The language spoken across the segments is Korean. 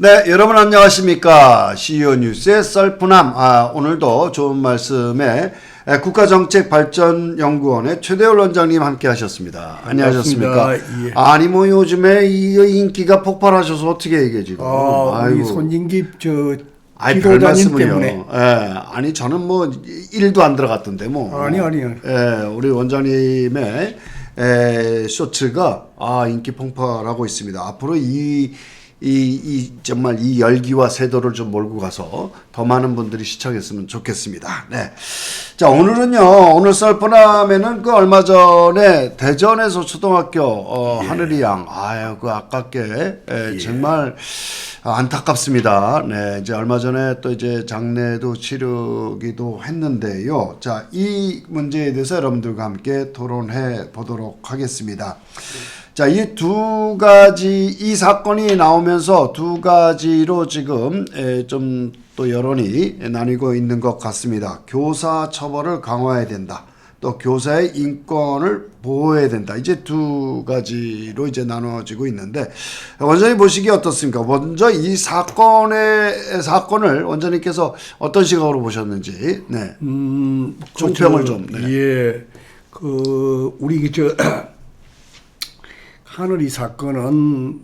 네, 여러분 안녕하십니까. CEO 뉴스의 썰푸남. 오늘도 좋은 말씀에 국가정책발전연구원의 최대열 원장님 함께 하셨습니다. 안녕하셨습니까? 예. 아니, 뭐 요즘에 이 인기가 폭발하셔서 어떻게 이게 지금. 우리 손진기 별 지도자님 말씀을요. 때문에. 예, 아니, 저는 뭐 일도 안 들어갔던데 뭐. 아니요. 예, 우리 원장님의 쇼츠가 인기 폭발하고 있습니다. 앞으로 정말 이 열기와 세도를 좀 몰고 가서 더 많은 분들이 시청했으면 좋겠습니다. 네. 자, 오늘 썰프남에는 그 얼마 전에 대전에서 초등학교 하늘이 양, 그 아깝게 정말 안타깝습니다. 네, 이제 얼마 전에 또 이제 장례도 치르기도 했는데요. 자, 이 문제에 대해서 여러분들과 함께 토론해 보도록 하겠습니다. 자, 이 사건이 나오면서 두 가지로 지금 좀 또 여론이 나뉘고 있는 것 같습니다. 교사 처벌을 강화해야 된다. 또 교사의 인권을 보호해야 된다. 이제 두 가지로 이제 나눠지고 있는데, 원장님 보시기에 어떻습니까? 먼저 이 사건을 원장님께서 어떤 시각으로 보셨는지, 네. 총평을 좀. 네. 예. 우리 하늘이 사건은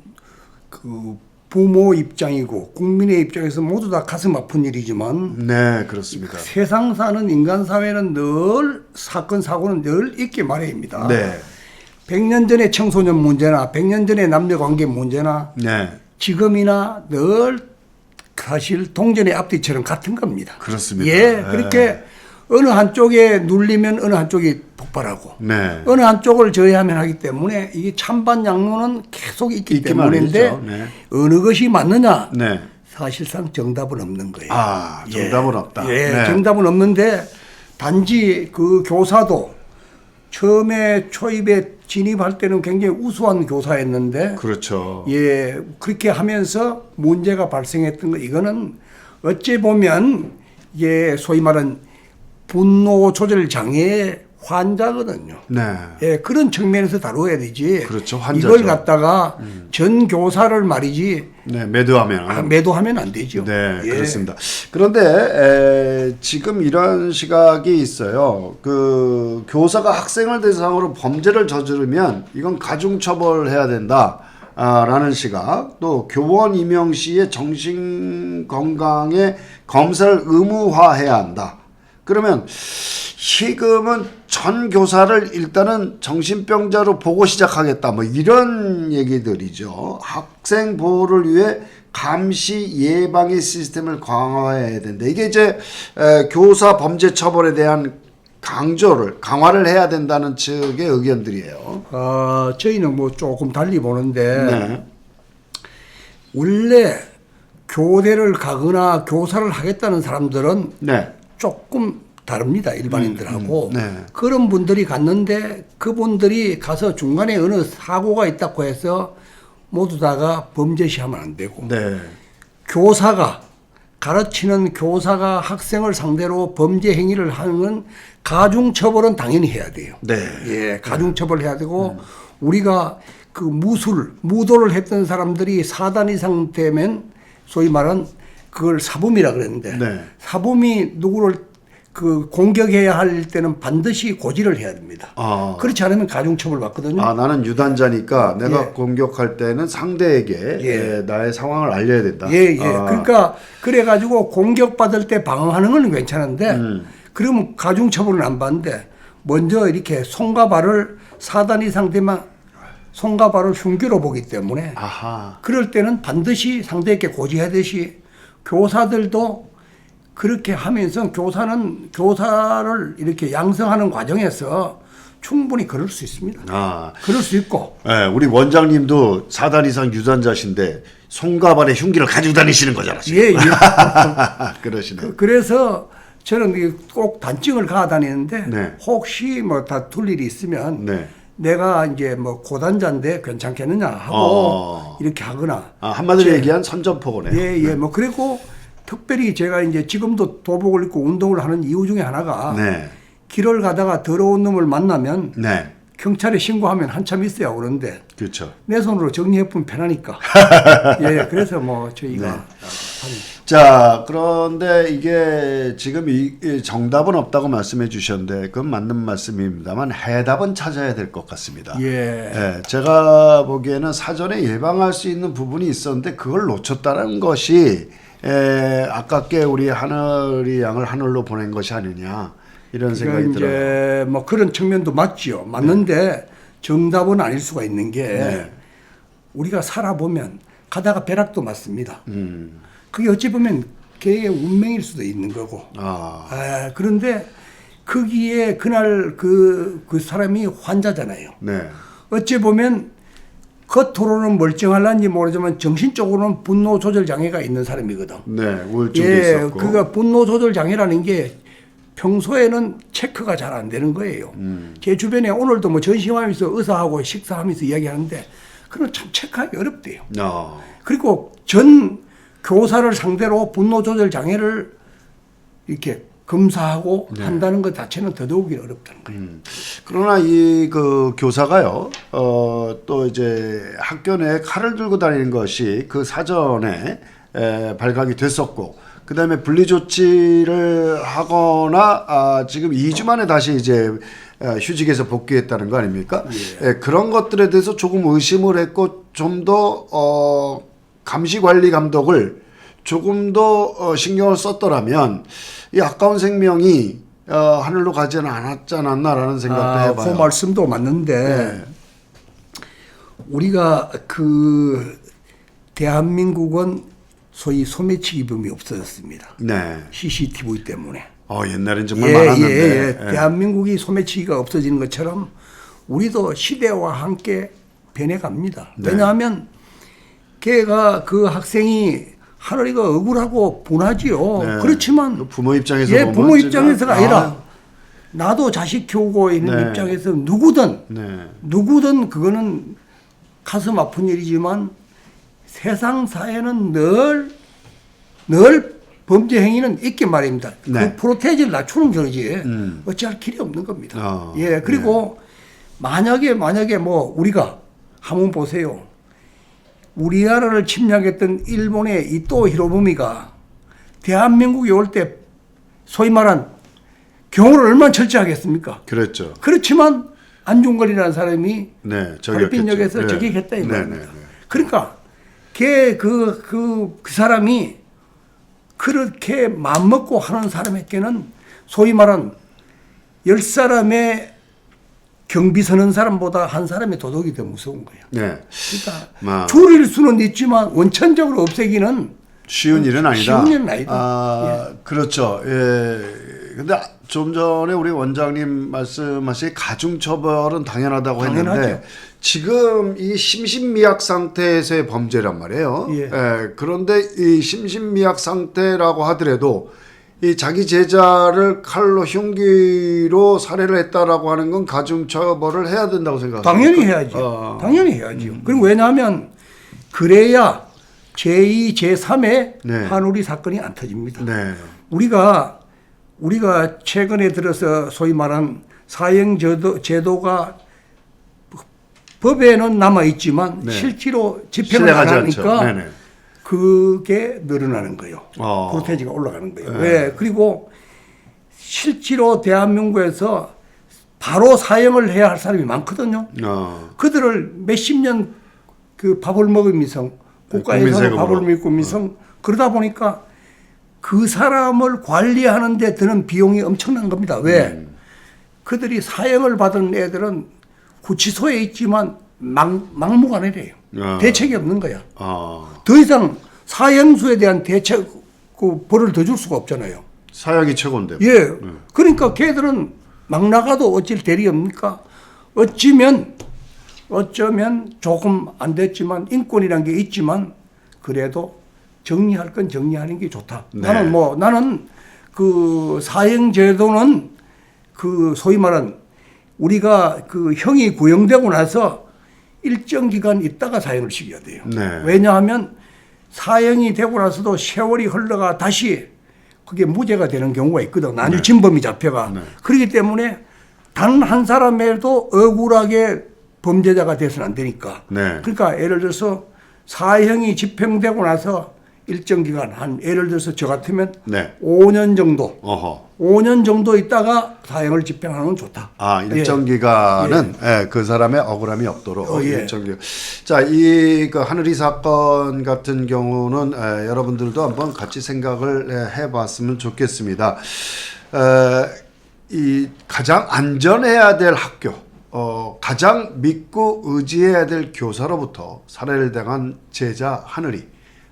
부모 입장이고 국민의 입장에서 모두 다 가슴 아픈 일이지만, 네, 그렇습니다. 세상 사는 인간 사회는 늘 사건 사고는 늘 있게 마련입니다. 네. 100년 전의 청소년 문제나 100년 전의 남녀 관계 문제나 네. 지금이나 늘 사실 동전의 앞뒤처럼 같은 겁니다. 그렇습니다. 예, 그렇게 어느 한쪽에 눌리면 어느 한쪽이 폭발하고, 네. 어느 한쪽을 저해하면 하기 때문에 이게 찬반 양론은 계속 있기 때문인데, 네. 어느 것이 맞느냐? 네. 사실상 정답은 없는 거예요. 정답은 없다. 예, 네. 정답은 없는데, 단지 그 교사도 처음에 초입에 진입할 때는 굉장히 우수한 교사였는데, 그렇죠. 예, 그렇게 하면서 문제가 발생했던 거, 이거는 어찌 보면 예, 소위 말하는 분노 조절 장애의 환자거든요. 네. 예, 그런 측면에서 다뤄야 되지. 그렇죠. 환자죠. 이걸 갖다가 전 교사를 말이지. 네, 매도하면. 매도하면 안 되죠. 네, 예. 그렇습니다. 그런데 지금 이런 시각이 있어요. 그 교사가 학생을 대상으로 범죄를 저지르면 이건 가중처벌해야 된다. 라는 시각, 또 교원 임용 시에 정신건강에 검사를 의무화해야 한다. 그러면 지금은 전 교사를 일단은 정신병자로 보고 시작하겠다. 뭐 이런 얘기들이죠. 학생 보호를 위해 감시 예방의 시스템을 강화해야 된다. 이게 이제 교사 범죄 처벌에 대한 강화를 해야 된다는 측의 의견들이에요. 저희는 뭐 조금 달리 보는데, 네. 원래 교대를 가거나 교사를 하겠다는 사람들은 네. 조금 다릅니다. 일반인들하고. 네. 그런 분들이 갔는데, 그분들이 가서 중간에 어느 사고가 있다고 해서 모두 다가 범죄시하면 안 되고, 네. 가르치는 교사가 학생을 상대로 범죄 행위를 하는 건 가중처벌은 당연히 해야 돼요. 네. 예, 가중처벌 해야 되고, 우리가 그 무도를 했던 사람들이 4단 이상 되면 소위 말한 그걸 사범이라 그랬는데, 네. 사범이 누구를 공격해야 할 때는 반드시 고지를 해야 됩니다. 그렇지 않으면 가중처벌 받거든요. 나는 유단자니까 내가 예. 공격할 때는 상대에게 나의 상황을 알려야 된다. 예. 그러니까 그래가지고 공격받을 때 방어하는 건 괜찮은데, 그러면 가중처벌은 안 받는데, 먼저 이렇게 손과 발을 4단 이상 되면 손과 발을 흉기로 보기 때문에, 그럴 때는 반드시 상대에게 고지하듯이 교사들도 그렇게 하면서 교사를 이렇게 양성하는 과정에서 충분히 그럴 수 있습니다. 그럴 수 있고. 네, 우리 원장님도 4단 이상 유단자신데 손과 발에 흉기를 가지고 다니시는 거잖아요. 예. 그러시네. 그래서 저는 꼭 단증을 가 다니는데, 네. 혹시 뭐 다툴 일이 있으면 네. 내가 이제 뭐 고단자인데 괜찮겠느냐 하고 이렇게 하거나. 한마디로 얘기한 선전포고네. 예. 뭐 그리고 특별히 제가 이제 지금도 도복을 입고 운동을 하는 이유 중에 하나가, 네. 길을 가다가 더러운 놈을 만나면 네. 경찰에 신고하면 한참 있어야 오는데 그렇죠. 내 손으로 정리해보면 편하니까. 예, 그래서 뭐 저희가 하는 자, 그런데 이게 지금 이 정답은 없다고 말씀해 주셨는데 그건 맞는 말씀입니다만 해답은 찾아야 될 것 같습니다. 예. 예, 제가 보기에는 사전에 예방할 수 있는 부분이 있었는데 그걸 놓쳤다는 것이 아깝게 우리 하늘이 양을 하늘로 보낸 것이 아니냐 이런 생각이 이제 들어요. 뭐 그런 측면도 맞지요. 맞는데 정답은 아닐 수가 있는 게 네. 우리가 살아보면 가다가 벼락도 맞습니다. 그게 어찌 보면 개의 운명일 수도 있는 거고. 그런데 거기에 그날 그 사람이 환자잖아요. 네. 어찌 보면 겉으로는 멀쩡할란지 모르지만 정신적으로는 분노 조절 장애가 있는 사람이거든. 네, 우울증도 예, 있었고. 그가 분노 조절 장애라는 게 평소에는 체크가 잘 안 되는 거예요. 제 주변에 오늘도 뭐 전심하면서 의사하고 식사하면서 이야기하는데 그건 참 체크하기 어렵대요. 그리고 전 교사를 상대로 분노 조절 장애를 이렇게 검사하고 한다는 것 자체는 더더욱이 어렵다는 거예요. 그러나 이 그 교사가요, 또 이제 학교 내에 칼을 들고 다니는 것이 그 사전에 발각이 됐었고, 그 다음에 분리 조치를 하거나 지금 2주 만에 다시 이제 휴직에서 복귀했다는 거 아닙니까? 그런 것들에 대해서 조금 의심을 했고 좀 더 감시관리 감독을 조금 더 신경을 썼더라면 이 아까운 생명이 하늘로 가지는 않았지 않았나라는 생각도 해봐요. 그 말씀도 맞는데 우리가 그 대한민국은 소위 소매치기 범이 없어졌습니다. 네. CCTV 때문에. 옛날엔 정말 많았는데. 대한민국이 소매치기가 없어지는 것처럼 우리도 시대와 함께 변해갑니다. 네. 왜냐하면 걔가 그 학생이 하늘이가 억울하고 분하지요. 네. 그렇지만 부모 입장에서 보면 부모 입장에서가 아니라 나도 자식 키우고 있는 입장에서 누구든 그거는 가슴 아픈 일이지만 세상 사회는 늘 범죄 행위는 있게 말입니다. 그 프로테이지를 낮추는 거지. 어찌할 길이 없는 겁니다. 그리고 만약에 뭐 우리가 한번 보세요. 우리나라를 침략했던 일본의 이토 히로부미가 대한민국에 올 때 소위 말한 경호를 얼마나 철저하겠습니까? 그렇죠. 그렇지만 안중걸이라는 사람이 저격했죠. 필력에서 저격했다 이 말입니다. 그러니까 그 사람이 그렇게 마음먹고 하는 사람에게는 소위 말한 10사람의 경비 서는 사람보다 한 사람의 도덕이 더 무서운 거예요. 그러니까 줄일 수는 있지만 원천적으로 없애기는 쉬운 일은 아니다. 쉬운 일은 아니다. 그렇죠. 근데 좀 전에 우리 원장님 말씀하신 가중처벌은 당연하다고 했는데 지금 이 심신미약 상태에서의 범죄란 말이에요. 그런데 이 심신미약 상태라고 하더라도 이 자기 제자를 칼로 흉기로 살해를 했다라고 하는 건 가중처벌을 해야 된다고 생각합니다. 당연히 해야죠. 당연히 해야죠. 그리고 왜냐하면 그래야 제2, 제3의 한우리 사건이 안 터집니다. 우리가 최근에 들어서 소위 말한 사형 제도가 법에는 남아있지만 실제로 집행을 안 하니까 그게 늘어나는 거예요. 프로테이지가 올라가는 거예요. 그리고 실제로 대한민국에서 바로 사형을 해야 할 사람이 많거든요. 그들을 몇십 년 그 밥을 먹으면서 국가에서 밥을 먹으면서 그러다 보니까 그 사람을 관리하는 데 드는 비용이 엄청난 겁니다. 왜? 그들이 사형을 받은 애들은 구치소에 있지만 막무가내래요. 대책이 없는 거야. 더 이상 사형수에 대한 대책, 그 벌을 더 줄 수가 없잖아요. 사형이 최고인데. 그러니까 걔들은 막 나가도 어쩔 대리 없습니까? 어쩌면 조금 안 됐지만 인권이란 게 있지만 그래도 정리할 건 정리하는 게 좋다. 나는 그 사형제도는 그 소위 말한 우리가 그 형이 구형되고 나서 일정 기간 있다가 사형을 시켜야 돼요. 왜냐하면 사형이 되고 나서도 세월이 흘러가 다시 그게 무죄가 되는 경우가 있거든. 나중에 진범이 잡혀가. 그렇기 때문에 단 한 사람에도 억울하게 범죄자가 돼서는 안 되니까. 네. 그러니까 예를 들어서 사형이 집행되고 나서 일정 기간 한 예를 들어서 저 같으면 네. 5년 정도 어허. 5년 정도 있다가 사형을 집행하는 건 좋다. 아, 일정 기간은 예, 그 사람의 억울함이 없도록 예. 일정 기간. 자, 이 그 하늘이 사건 같은 경우는 여러분들도 한번 같이 생각을 해봤으면 좋겠습니다. 이 가장 안전해야 될 학교, 가장 믿고 의지해야 될 교사로부터 살해를 당한 제자 하늘이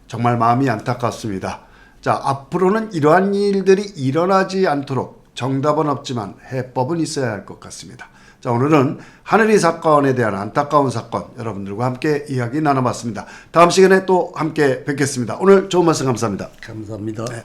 정말 마음이 안타깝습니다. 자, 앞으로는 이러한 일들이 일어나지 않도록 정답은 없지만 해법은 있어야 할 것 같습니다. 자, 오늘은 하늘이 사건에 대한 안타까운 사건 여러분들과 함께 이야기 나눠봤습니다. 다음 시간에 또 함께 뵙겠습니다. 오늘 좋은 말씀 감사합니다. 감사합니다. 네.